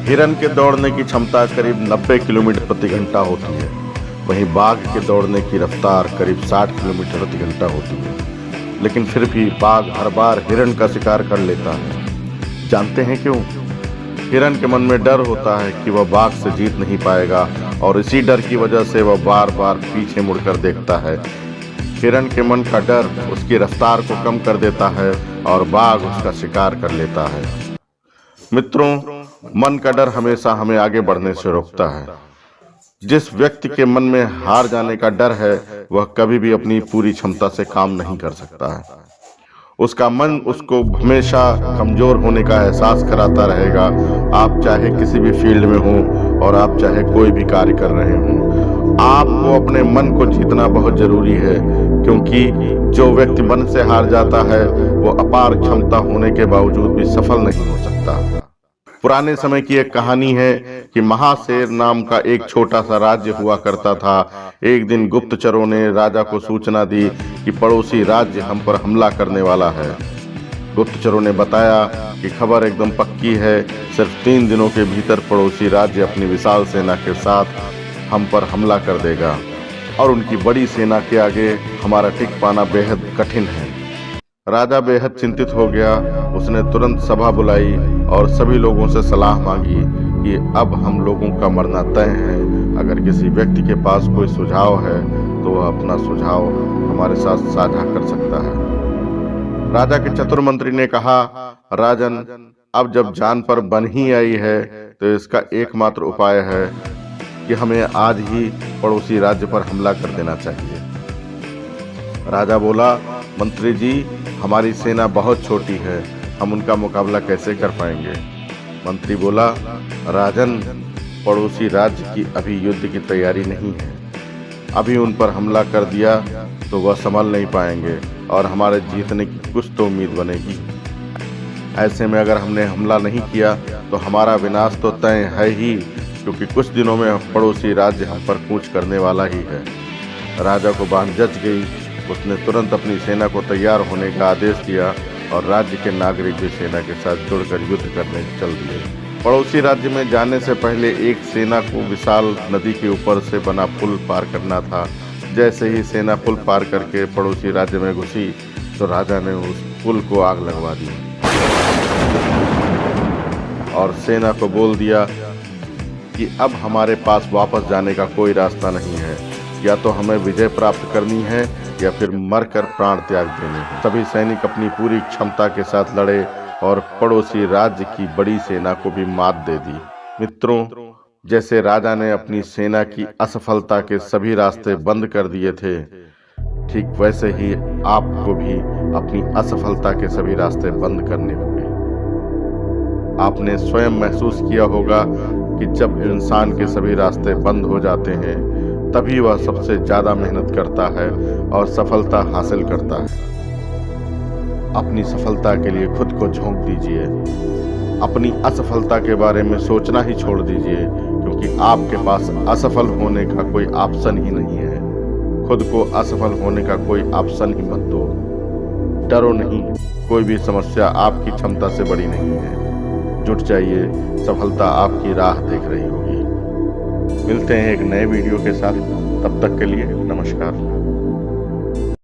हिरन के दौड़ने की क्षमता करीब 90 किलोमीटर प्रति घंटा होती है, वहीं बाघ के दौड़ने की रफ्तार करीब 60 किलोमीटर प्रति घंटा होती है। लेकिन फिर भी बाघ हर बार हिरन का शिकार कर लेता है। जानते हैं क्यों? हिरन के मन में डर होता है कि वह बाघ से जीत नहीं पाएगा और इसी डर की वजह से वह बार बार पीछे मुड़कर देखता है। हिरन के मन का डर उसकी रफ्तार को कम कर देता है और बाघ उसका शिकार कर लेता है। मित्रों, मन का डर हमेशा हमें आगे बढ़ने से रोकता है। जिस व्यक्ति के मन में हार जाने का डर है, वह कभी भी अपनी पूरी क्षमता से काम नहीं कर सकता है। उसका मन उसको हमेशा कमजोर होने का एहसास कराता रहेगा। आप चाहे किसी भी फील्ड में हो और आप चाहे कोई भी कार्य कर रहे हो, आपको अपने मन को जीतना बहुत जरूरी है, क्योंकि जो व्यक्ति मन से हार जाता है वो अपार क्षमता होने के बावजूद भी सफल नहीं हो सकता। पुराने समय की एक कहानी है कि महाशेर नाम का एक छोटा सा राज्य हुआ करता था। एक दिन गुप्तचरों ने राजा को सूचना दी कि पड़ोसी राज्य हम पर हमला करने वाला है। गुप्तचरों ने बताया कि खबर एकदम पक्की है, सिर्फ 3 दिनों के भीतर पड़ोसी राज्य अपनी विशाल सेना के साथ हम पर हमला कर देगा और उनकी बड़ी सेना के आगे हमारा टिक पाना बेहद कठिन है। राजा बेहद चिंतित हो गया। उसने तुरंत सभा बुलाई और सभी लोगों से सलाह मांगी कि अब हम लोगों का मरना तय है। अगर किसी व्यक्ति के पास कोई सुझाव है तो वह अपना सुझाव हमारे साथ साझा कर सकता है। राजा के चतुर मंत्री ने कहा, राजन, अब जब जान पर बन ही आई है तो इसका एकमात्र उपाय है कि हमें आज ही पड़ोसी राज्य पर हमला कर देना चाहिए। राजा बोला, मंत्री जी, हमारी सेना बहुत छोटी है, हम उनका मुकाबला कैसे कर पाएंगे? मंत्री बोला, राजन, पड़ोसी राज्य की अभी युद्ध की तैयारी नहीं है। अभी उन पर हमला कर दिया तो वह संभल नहीं पाएंगे और हमारे जीतने की कुछ तो उम्मीद बनेगी। ऐसे में अगर हमने हमला नहीं किया तो हमारा विनाश तो तय है ही, क्योंकि कुछ दिनों में पड़ोसी राज्य हम पर कूच करने वाला ही है। राजा को बात जच गई। उसने तुरंत अपनी सेना को तैयार होने का आदेश दिया और राज्य के नागरिक भी सेना के साथ जुड़कर युद्ध करने चल दिए। पड़ोसी राज्य में जाने से पहले एक सेना को विशाल नदी के ऊपर से बना पुल पार करना था। जैसे ही सेना पुल पार करके पड़ोसी राज्य में घुसी तो राजा ने उस पुल को आग लगवा दी और सेना को बोल दिया कि अब हमारे पास वापस जाने का कोई रास्ता नहीं है, या तो हमें विजय प्राप्त करनी है या फिर मरकर प्राण त्याग देने हैं। सभी सैनिक अपनी पूरी क्षमता के साथ लड़े और पड़ोसी राज्य की बड़ी सेना को भी मात दे दी। मित्रों, जैसे राजा ने अपनी सेना की असफलता के सभी रास्ते बंद कर दिए थे, ठीक वैसे ही आपको भी अपनी असफलता के सभी रास्ते बंद करने होंगे। आपने स्वयं महसूस किया होगा कि जब इंसान के सभी रास्ते बंद हो जाते हैं तभी वह सबसे ज्यादा मेहनत करता है और सफलता हासिल करता है। अपनी सफलता के लिए खुद को झोंक दीजिए। अपनी असफलता के बारे में सोचना ही छोड़ दीजिए, क्योंकि आपके पास असफल होने का कोई ऑप्शन ही नहीं है। खुद को असफल होने का कोई ऑप्शन ही मत दो। डरो नहीं, कोई भी समस्या आपकी क्षमता से बड़ी नहीं है। जुट जाइए, सफलता आपकी राह देख रही होगी। मिलते हैं एक नए वीडियो के साथ, तब तक के लिए नमस्कार।